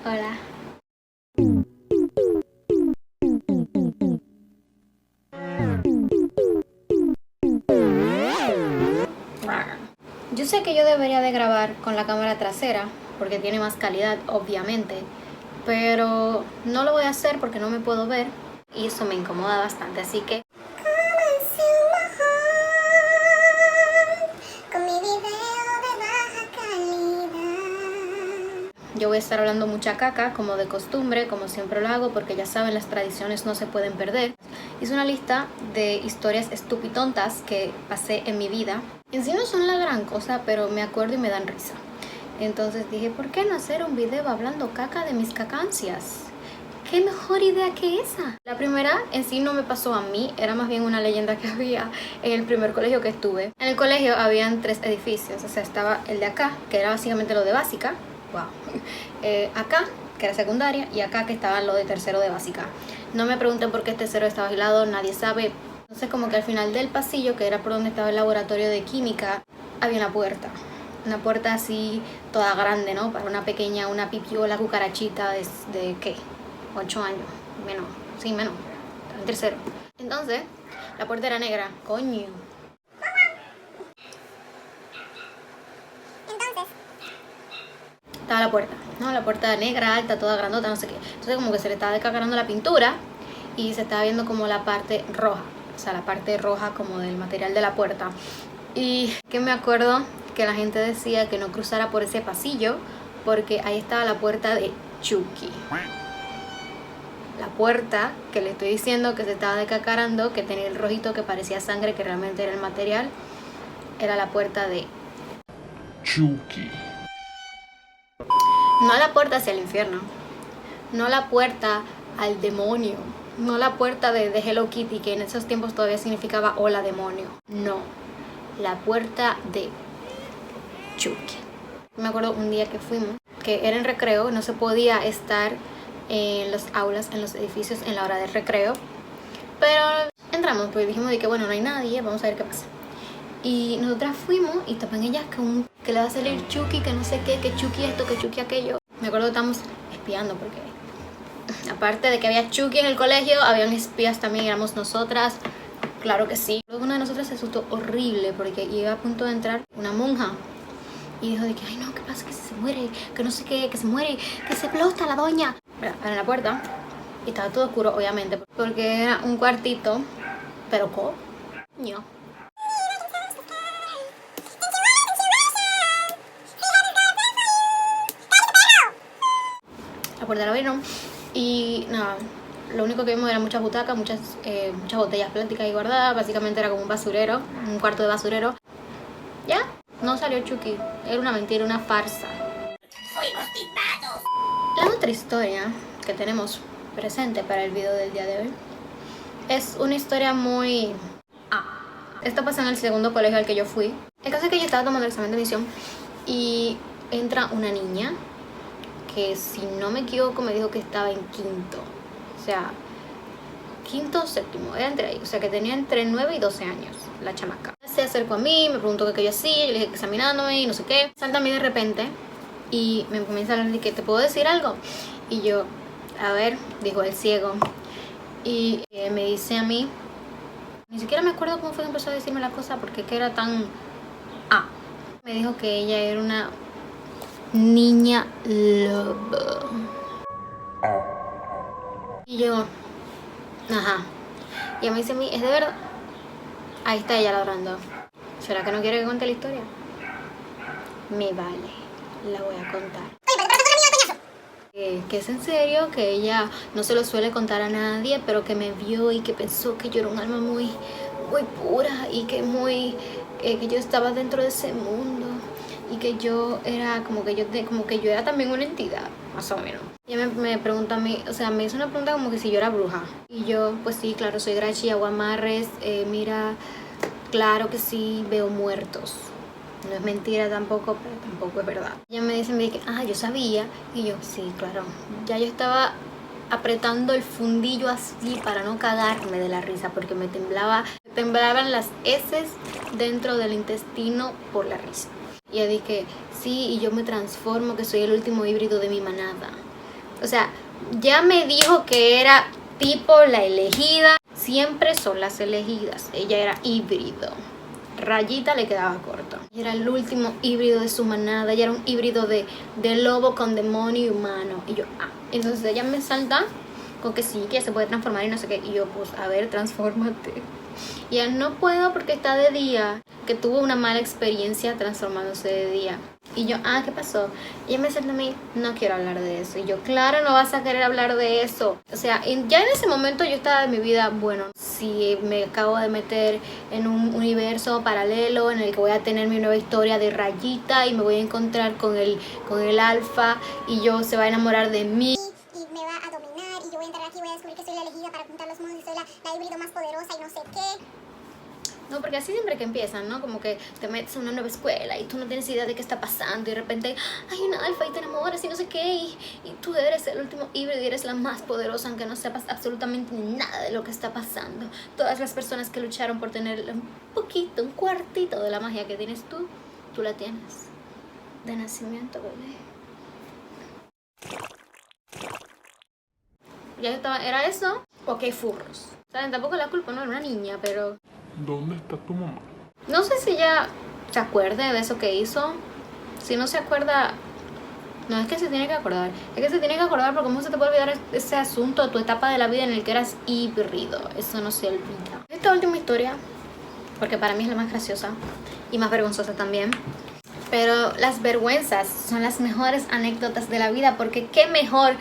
Hola. Yo sé que yo debería de grabar con la cámara trasera porque tiene más calidad, obviamente, pero no lo voy a hacer porque no me puedo ver y eso me incomoda bastante, así que yo voy a estar hablando mucha caca, como de costumbre, como siempre lo hago, porque ya saben, las tradiciones no se pueden perder. Hice una lista de historias estupitontas que pasé en mi vida. En sí no son la gran cosa, pero me acuerdo y me dan risa. Entonces dije, ¿por qué no hacer un video hablando caca de mis cacancias? ¿Qué mejor idea que esa? La primera en sí no me pasó a mí, era más bien una leyenda que había en el primer colegio que estuve. En el colegio habían 3 edificios, o sea, estaba el de acá, que era básicamente lo de básica. Wow. Acá, que era secundaria, y acá que estaba lo de tercero de básica. No me pregunten por qué el tercero estaba aislado, nadie sabe. Entonces como que al final del pasillo, que era por donde estaba el laboratorio de química, había una puerta. Una puerta así, toda grande, ¿no? Para una pequeña, una pipiola cucarachita de ¿qué? 8 años, menos, sí, menos, estaba en tercero. Entonces, la puerta era negra, coño. Estaba la puerta, ¿no? La puerta negra, alta, toda grandota, no sé qué. Entonces como que se le estaba descargando la pintura y se estaba viendo como la parte roja, o sea, la parte roja como del material de la puerta. Y que me acuerdo que la gente decía que no cruzara por ese pasillo porque ahí estaba la puerta de Chucky. La puerta que le estoy diciendo que se estaba descacarando, que tenía el rojito que parecía sangre, que realmente era el material, era la puerta de Chucky. no la puerta hacia el infierno, no la puerta al demonio, no la puerta de Hello Kitty, que en esos tiempos todavía significaba hola demonio. No, la puerta de Chucky. Me acuerdo un día que fuimos, que era en recreo, no se podía estar en las aulas, en los edificios en la hora del recreo, pero entramos, pues dijimos de que bueno, no hay nadie, vamos a ver qué pasa. Y nosotras fuimos y tapan ellas que le va a salir Chucky, que no sé qué, que Chucky esto, que Chucky aquello. Me acuerdo que estábamos espiando porque aparte de que había Chucky en el colegio, habían espías también, éramos nosotras. Claro que sí. Luego una de nosotras se asustó horrible porque iba a punto de entrar una monja y dijo de que, ay no, ¿qué pasa? Que se muere, que no sé qué, que se muere, que se explota la doña. En la puerta y estaba todo oscuro, obviamente, porque era un cuartito, pero coño. La puerta la abrieron y nada, lo único que vimos era muchas butacas, muchas botellas plásticas ahí guardadas. Básicamente era como un basurero, un cuarto de basurero. Ya, no salió Chucky, era una mentira, una farsa. La otra historia que tenemos presente para el video del día de hoy es una historia muy... Esto pasó en el segundo colegio al que yo fui. El caso es que yo estaba tomando el examen de admisión y entra una niña que, si no me equivoco, me dijo que estaba en quinto. O sea, quinto o séptimo, era entre ahí. O sea, que tenía entre 9 y 12 años la chamaca. Se acercó a mí, me preguntó qué yo hacía, yo le dije que examinándome y no sé qué. Salta a mí de repente y me comienza a hablar de que, ¿te puedo decir algo? Y yo, a ver, dijo el ciego. Y me dice a mí, ni siquiera me acuerdo cómo fue que empezó a decirme la cosa porque que era tan... Me dijo que ella era una niña lobo. Y yo, ajá. Y ella me dice a mí, ¿es de verdad? Ahí está ella ladrando. ¿Será que no quiere que cuente la historia? Me vale, la voy a contar. Que es en serio, que ella no se lo suele contar a nadie, pero que me vio y que pensó que yo era un alma muy, muy pura y que que yo estaba dentro de ese mundo y que yo era como que yo era también una entidad, más o menos. Y ella me pregunta a mí, o sea, me hizo una pregunta como que si yo era bruja. Y yo, pues sí, claro, soy Grachi Aguamarres, mira, claro que sí, veo muertos. No es mentira tampoco, pero tampoco es verdad. Ella me dice que, yo sabía. Y yo, sí, claro. Ya yo estaba apretando el fundillo así para no cagarme de la risa, porque me temblaban las heces dentro del intestino por la risa. Y ella dije, sí, y yo me transformo, que soy el último híbrido de mi manada. O sea, ya me dijo que era tipo la elegida. Siempre son las elegidas. Ella era híbrido. Rayita le quedaba corto. Ella era el último híbrido de su manada. Ella era un híbrido de lobo con demonio y humano. Y yo, entonces ella me salta con que sí, que se puede transformar y no sé qué. Y yo, pues, a ver, transfórmate. Y ella, no puedo porque está de día. Que tuvo una mala experiencia transformándose de día. Y yo, ¿qué pasó? Y ella me dice a mí, no quiero hablar de eso. Y yo, claro, no vas a querer hablar de eso. O sea, ya en ese momento yo estaba en mi vida, bueno, si me acabo de meter en un universo paralelo en el que voy a tener mi nueva historia de Rayita y me voy a encontrar con el alfa y yo se va a enamorar de mí. Y me va a dominar y yo voy a entrar aquí y voy a descubrir que soy la elegida para juntar los mundos y soy la híbrido más poderosa y no sé qué. No, porque así siempre que empiezan, ¿no? Como que te metes en una nueva escuela y tú no tienes idea de qué está pasando y de repente hay una alfa y te enamoras y no sé qué y tú eres el último híbrido y eres la más poderosa aunque no sepas absolutamente nada de lo que está pasando. Todas las personas que lucharon por tener un poquito, un cuartito de la magia que tienes tú la tienes. De nacimiento, bebé. Ya estaba, ¿era eso? Ok, furros. ¿Saben? Tampoco la culpa, no era una niña, pero... ¿Dónde está tu mamá? No sé si ella se acuerde de eso que hizo. Si no se acuerda... No es que se tiene que acordar. Es que se tiene que acordar porque cómo se te puede olvidar ese asunto, tu etapa de la vida en el que eras híbrido. Eso no se olvida. Esta última historia, porque para mí es la más graciosa y más vergonzosa también. Pero las vergüenzas son las mejores anécdotas de la vida porque qué mejor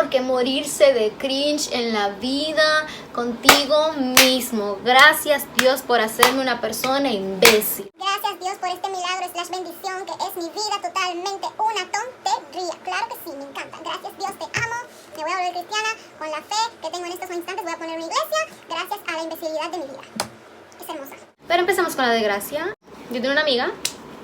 que morirse de cringe en la vida contigo mismo. Gracias Dios por hacerme una persona imbécil. Gracias Dios por este milagro / bendición que es mi vida totalmente una tontería. Claro que sí, me encanta. Gracias Dios, te amo. Me voy a volver cristiana con la fe que tengo en estos instantes. Voy a poner una iglesia gracias a la imbecilidad de mi vida. Es hermosa. Pero empezamos con la desgracia. Yo tengo una amiga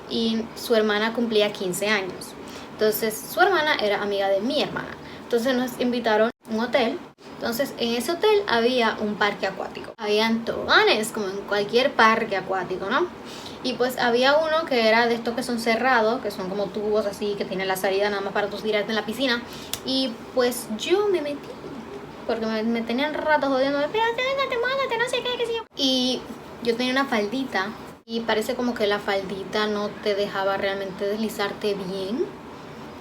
y su hermana cumplía 15 años. Entonces su hermana era amiga de mi hermana. Entonces nos invitaron a un hotel. Entonces en ese hotel había un parque acuático. Habían toboganes como en cualquier parque acuático, ¿no? Y pues había uno que era de estos que son cerrados, que son como tubos así, que tienen la salida nada más para tú tirarte en la piscina. Y pues yo me metí porque me tenían rato jodiendo. Espérate, véngate, mándate, no sé qué sé yo. Y yo tenía una faldita. Y parece como que la faldita no te dejaba realmente deslizarte bien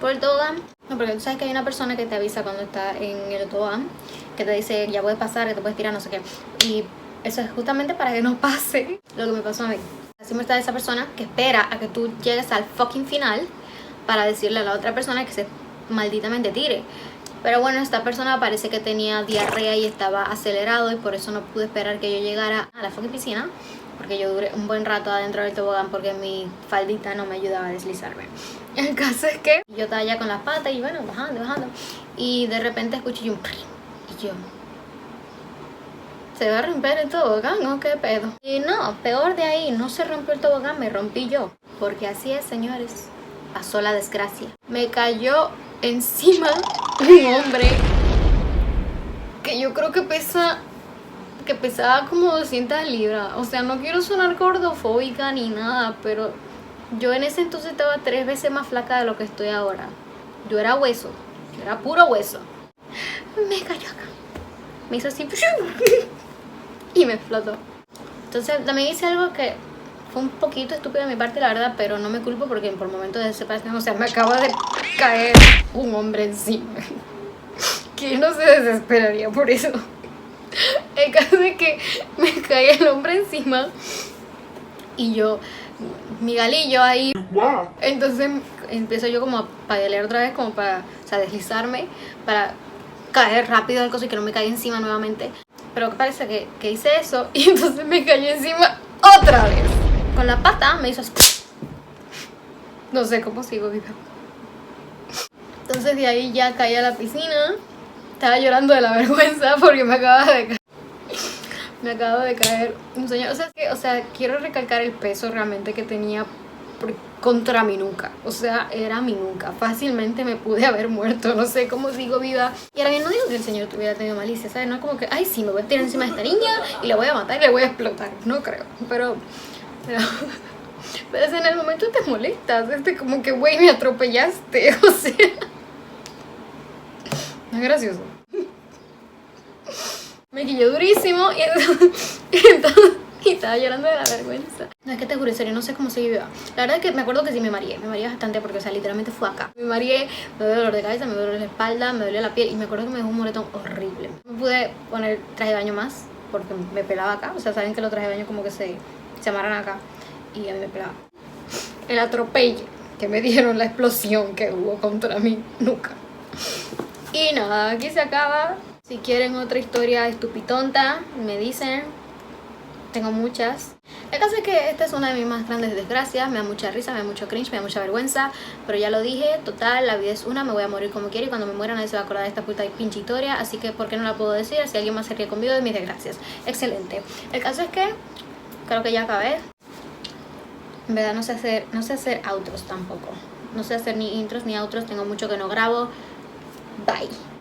por el tobogán. No, porque tú sabes que hay una persona que te avisa cuando está en el tobogán, que te dice ya puedes pasar, que te puedes tirar, no sé qué. Y eso es justamente para que no pase lo que me pasó a mí. Siempre está esa persona que espera a que tú llegues al fucking final para decirle a la otra persona que se malditamente tire. Pero bueno, esta persona parece que tenía diarrea y estaba acelerado y por eso no pude esperar que yo llegara a la fucking piscina. Porque yo duré un buen rato adentro del tobogán porque mi faldita no me ayudaba a deslizarme. El caso es que yo estaba ya con las patas y bueno, bajando. Y de repente escuché un prr, y yo... ¿Se va a romper el tobogán o qué pedo? Y no, peor de ahí, no se rompió el tobogán, me rompí yo. Porque así es, señores. Pasó la desgracia. Me cayó encima un hombre que yo creo que pesaba como 200 libras. O sea, no quiero sonar gordofóbica ni nada, pero yo en ese entonces estaba 3 veces más flaca de lo que estoy ahora. Yo era hueso, era puro hueso. Me cayó acá, me hizo así y me explotó. Entonces también hice algo que fue un poquito estúpido de mi parte, la verdad, pero no me culpo porque por momentos de separación, o sea, me acaba de caer un hombre encima. ¿Quién no se desesperaría por eso? El caso es que me cae el hombre encima y yo, mi galillo ahí. ¡Wow! Entonces empiezo yo como a pedalear otra vez, como para, o sea, deslizarme, para caer rápido al coso y que no me caiga encima nuevamente. Pero parece que hice eso y entonces me cayó encima otra vez. Con la pata me hizo así. No sé cómo sigo viva. Entonces de ahí ya caí a la piscina. Estaba llorando de la vergüenza porque me acaba de caer un sueño. O sea, quiero recalcar el peso realmente que tenía contra mi nuca. O sea, era mi nuca. Fácilmente me pude haber muerto. No sé cómo sigo viva. Y ahora bien, no digo que el señor tuviera tenido malicia, ¿sabes? No es como que, ay, sí, me voy a tirar encima de esta niña y la voy a matar y la voy a explotar. No creo. Pero en el momento te molestas. Como que, güey, me atropellaste. O sea... No es gracioso. Me quilló durísimo y estaba llorando de la vergüenza. No, es que te juro, en serio, no sé cómo se vive. La verdad es que me acuerdo que sí me mareé bastante porque, o sea, literalmente fue acá. Me mareé, me dio dolor de cabeza, me dio dolor de espalda, me dolía la piel y me acuerdo que me dejó un moretón horrible. No pude poner traje de baño más porque me pelaba acá. O sea, saben que los trajes de baño como que se amarran acá y a mí me pelaba. El atropello que me dieron, la explosión que hubo contra mi nuca. Y nada, aquí se acaba. Si quieren otra historia estupitonta, me dicen. Tengo muchas. El caso es que esta es una de mis más grandes desgracias. Me da mucha risa, me da mucho cringe, me da mucha vergüenza. Pero ya lo dije, total, la vida es una, me voy a morir como quiera. Y cuando me muera nadie se va a acordar de esta puta pinche historia. Así que, ¿por qué no la puedo decir? Si alguien más se ríe conmigo de mis desgracias. Excelente. El caso es que, creo que ya acabé. En verdad no sé hacer outros tampoco. No sé hacer ni intros ni outros. Tengo mucho que no grabo. Bye.